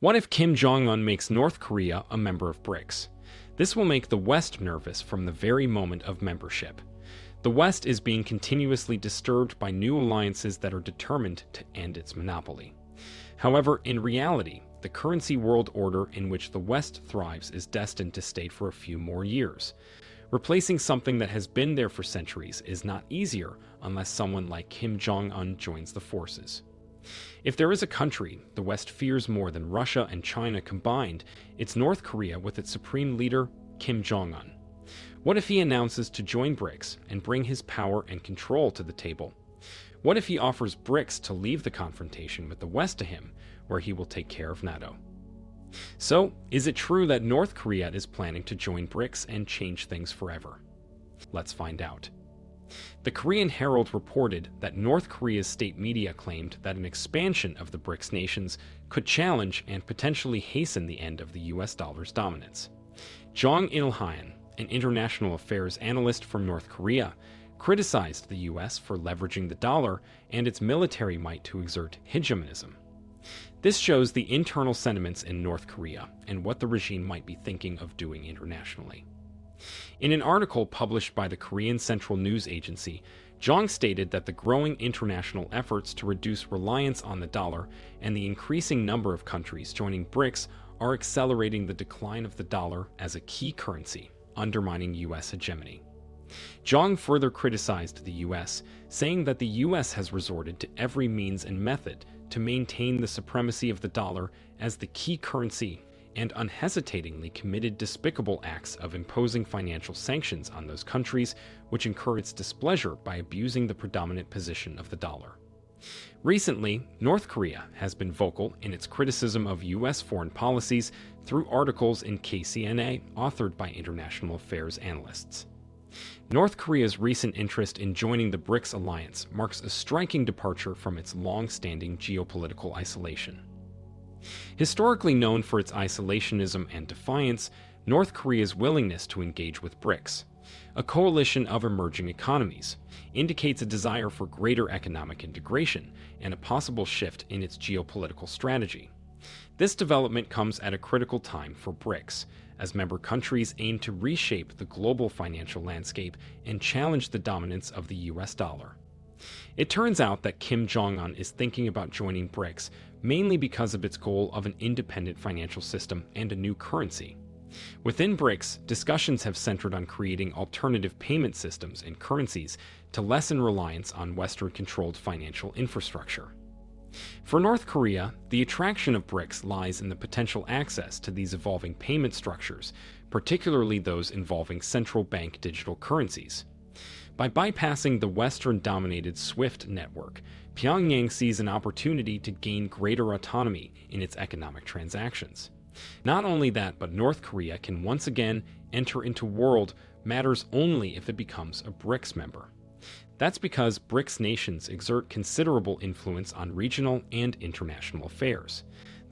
What if Kim Jong-un makes North Korea a member of Brics? This will make the West nervous from the very moment of membership. The West is being continuously disturbed by new alliances that are determined to end its monopoly. However, in reality, the currency world order in which the West thrives is destined to stay for a few more years. Replacing something that has been there for centuries is not easier unless someone like Kim Jong-un joins the forces. If there is a country the West fears more than Russia and China combined, it's North Korea with its supreme leader, Kim Jong-un. What if he announces to join Brics and bring his power and control to the table? What if he offers Brics to leave the confrontation with the West to him, where he will take care of NATO? So, is it true that North Korea is planning to join Brics and change things forever? Let's find out. The Korean Herald reported that North Korea's state media claimed that an expansion of the Brics nations could challenge and potentially hasten the end of the US dollar's dominance. Jong-Un, an international affairs analyst from North Korea, criticized the US for leveraging the dollar and its military might to exert hegemonism. This shows the internal sentiments in North Korea and what the regime might be thinking of doing internationally. In an article published by the Korean Central News Agency, Jong stated that the growing international efforts to reduce reliance on the dollar and the increasing number of countries joining Brics are accelerating the decline of the dollar as a key currency, undermining U.S. hegemony. Jong further criticized the U.S., saying that the U.S. has resorted to every means and method to maintain the supremacy of the dollar as the key currency and unhesitatingly committed despicable acts of imposing financial sanctions on those countries which incur its displeasure by abusing the predominant position of the dollar. Recently, North Korea has been vocal in its criticism of U.S. foreign policies through articles in KCNA authored by international affairs analysts. North Korea's recent interest in joining the Brics alliance marks a striking departure from its long-standing geopolitical isolation. Historically known for its isolationism and defiance, North Korea's willingness to engage with Brics, a coalition of emerging economies, indicates a desire for greater economic integration and a possible shift in its geopolitical strategy. This development comes at a critical time for Brics, as member countries aim to reshape the global financial landscape and challenge the dominance of the US dollar. It turns out that Kim Jong-un is thinking about joining Brics mainly because of its goal of an independent financial system and a new currency. Within Brics, discussions have centered on creating alternative payment systems and currencies to lessen reliance on Western-controlled financial infrastructure. For North Korea, the attraction of Brics lies in the potential access to these evolving payment structures, particularly those involving central bank digital currencies. By bypassing the Western-dominated SWIFT network, Pyongyang sees an opportunity to gain greater autonomy in its economic transactions. Not only that, but North Korea can once again enter into world matters only if it becomes a Brics member. That's because Brics nations exert considerable influence on regional and international affairs.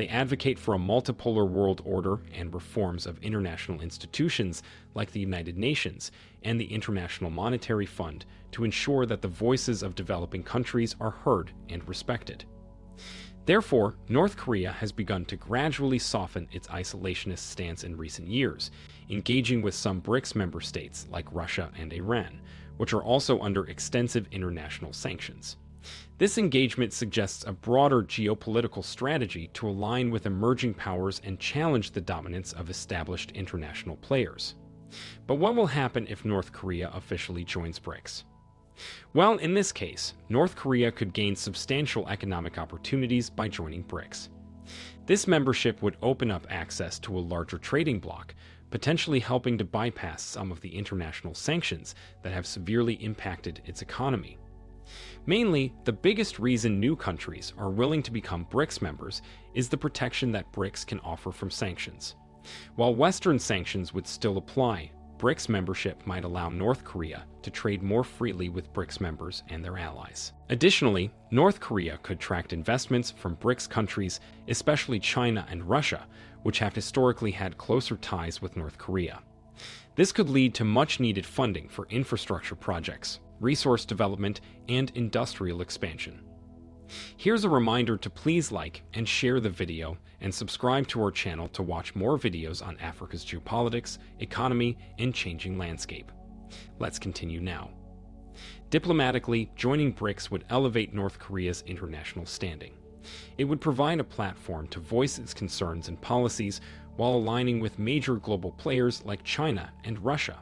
They advocate for a multipolar world order and reforms of international institutions like the United Nations and the International Monetary Fund to ensure that the voices of developing countries are heard and respected. Therefore, North Korea has begun to gradually soften its isolationist stance in recent years, engaging with some Brics member states like Russia and Iran, which are also under extensive international sanctions. This engagement suggests a broader geopolitical strategy to align with emerging powers and challenge the dominance of established international players. But what will happen if North Korea officially joins Brics? Well, in this case, North Korea could gain substantial economic opportunities by joining Brics. This membership would open up access to a larger trading bloc, potentially helping to bypass some of the international sanctions that have severely impacted its economy. Mainly, the biggest reason new countries are willing to become Brics members is the protection that Brics can offer from sanctions. While Western sanctions would still apply, Brics membership might allow North Korea to trade more freely with Brics members and their allies. Additionally, North Korea could attract investments from Brics countries, especially China and Russia, which have historically had closer ties with North Korea. This could lead to much-needed funding for infrastructure projects, resource development, and industrial expansion. Here's a reminder to please like and share the video and subscribe to our channel to watch more videos on Africa's geopolitics, economy, and changing landscape. Let's continue now. Diplomatically, joining BRICS would elevate North Korea's international standing. It would provide a platform to voice its concerns and policies while aligning with major global players like China and Russia.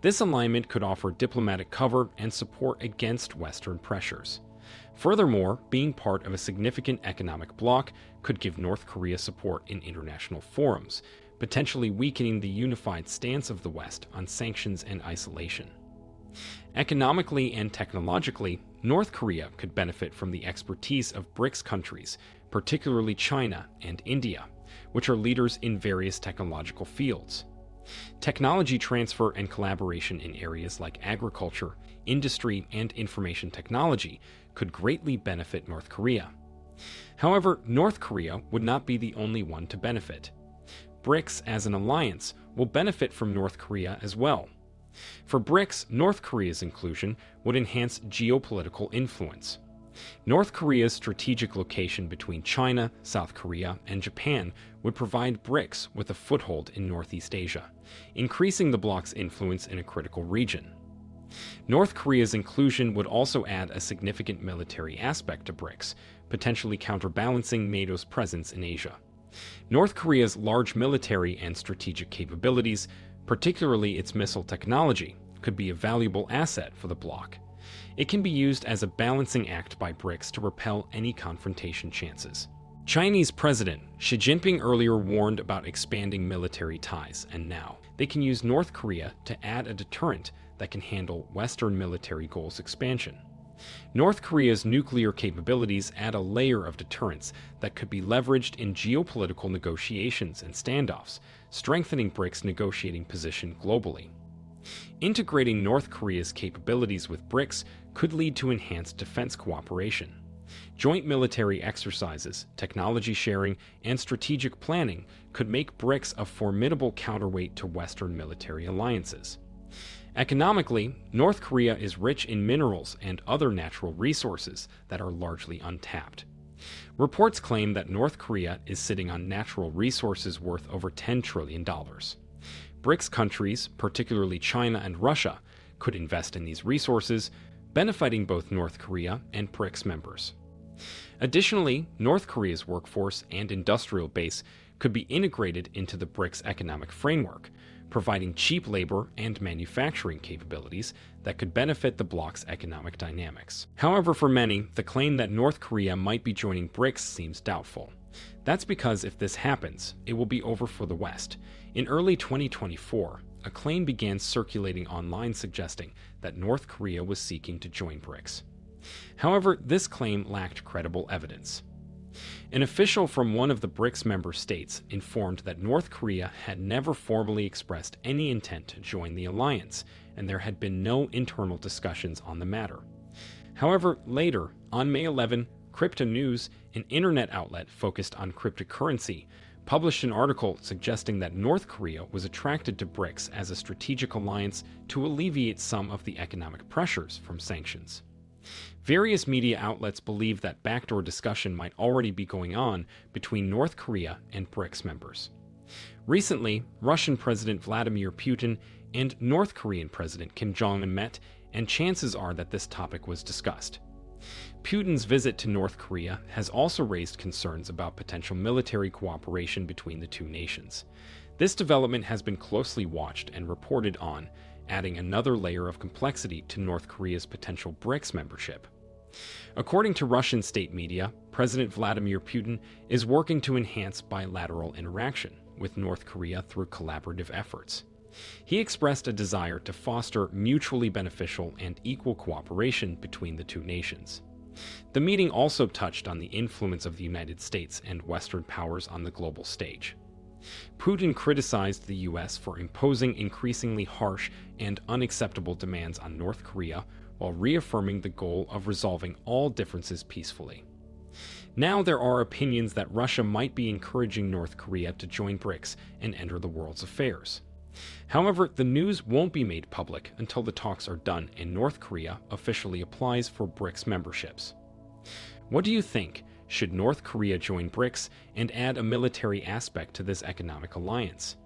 This alignment could offer diplomatic cover and support against Western pressures. Furthermore, being part of a significant economic bloc could give North Korea support in international forums, potentially weakening the unified stance of the West on sanctions and isolation. Economically and technologically, North Korea could benefit from the expertise of BRICS countries, particularly China and India, which are leaders in various technological fields. Technology transfer and collaboration in areas like agriculture, industry, and information technology could greatly benefit North Korea. However, North Korea would not be the only one to benefit. BRICS as an alliance will benefit from North Korea as well. For BRICS, North Korea's inclusion would enhance geopolitical influence. North Korea's strategic location between China, South Korea, and Japan would provide BRICS with a foothold in Northeast Asia, increasing the bloc's influence in a critical region. North Korea's inclusion would also add a significant military aspect to BRICS, potentially counterbalancing NATO's presence in Asia. North Korea's large military and strategic capabilities, particularly its missile technology, could be a valuable asset for the bloc. It can be used as a balancing act by BRICS to repel any confrontation chances. Chinese President Xi Jinping earlier warned about expanding military ties, and now they can use North Korea to add a deterrent that can handle Western military goals expansion. North Korea's nuclear capabilities add a layer of deterrence that could be leveraged in geopolitical negotiations and standoffs, strengthening BRICS' negotiating position globally. Integrating North Korea's capabilities with BRICS could lead to enhanced defense cooperation. Joint military exercises, technology sharing, and strategic planning could make BRICS a formidable counterweight to Western military alliances. Economically, North Korea is rich in minerals and other natural resources that are largely untapped. Reports claim that North Korea is sitting on natural resources worth over $10 trillion. BRICS countries, particularly China and Russia, could invest in these resources, benefiting both North Korea and BRICS members. Additionally, North Korea's workforce and industrial base could be integrated into the BRICS economic framework, providing cheap labor and manufacturing capabilities that could benefit the bloc's economic dynamics. However, for many, the claim that North Korea might be joining BRICS seems doubtful. That's because if this happens, it will be over for the West. In early 2024, a claim began circulating online suggesting that North Korea was seeking to join BRICS. However, this claim lacked credible evidence. An official from one of the BRICS member states informed that North Korea had never formally expressed any intent to join the alliance, and there had been no internal discussions on the matter. However, later, on May 11, Crypto News, an internet outlet focused on cryptocurrency, published an article suggesting that North Korea was attracted to BRICS as a strategic alliance to alleviate some of the economic pressures from sanctions. Various media outlets believe that backdoor discussion might already be going on between North Korea and BRICS members. Recently, Russian President Vladimir Putin and North Korean President Kim Jong-Un met, and chances are that this topic was discussed. Putin's visit to North Korea has also raised concerns about potential military cooperation between the two nations. This development has been closely watched and reported on, adding another layer of complexity to North Korea's potential BRICS membership. According to Russian state media, President Vladimir Putin is working to enhance bilateral interaction with North Korea through collaborative efforts. He expressed a desire to foster mutually beneficial and equal cooperation between the two nations. The meeting also touched on the influence of the United States and Western powers on the global stage. Putin criticized the U.S. for imposing increasingly harsh and unacceptable demands on North Korea while reaffirming the goal of resolving all differences peacefully. Now there are opinions that Russia might be encouraging North Korea to join BRICS and enter the world's affairs. However, the news won't be made public until the talks are done and North Korea officially applies for BRICS memberships. What do you think? Should North Korea join BRICS and add a military aspect to this economic alliance?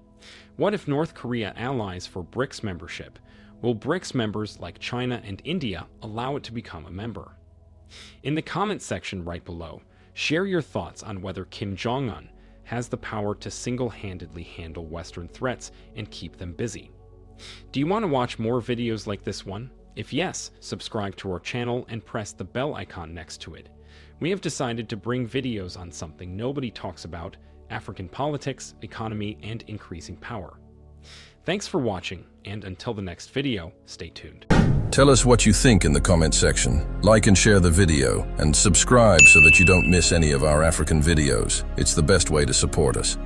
What if North Korea allies for BRICS membership? Will BRICS members like China and India allow it to become a member? In the comment section right below, share your thoughts on whether Kim Jong-Un has the power to single-handedly handle Western threats and keep them busy. Do you want to watch more videos like this one? If yes, subscribe to our channel and press the bell icon next to it. We have decided to bring videos on something nobody talks about: African politics, economy, and increasing power. Thanks for watching, and until the next video, stay tuned. Tell us what you think in the comment section. Like and share the video, and subscribe so that you don't miss any of our African videos. It's the best way to support us.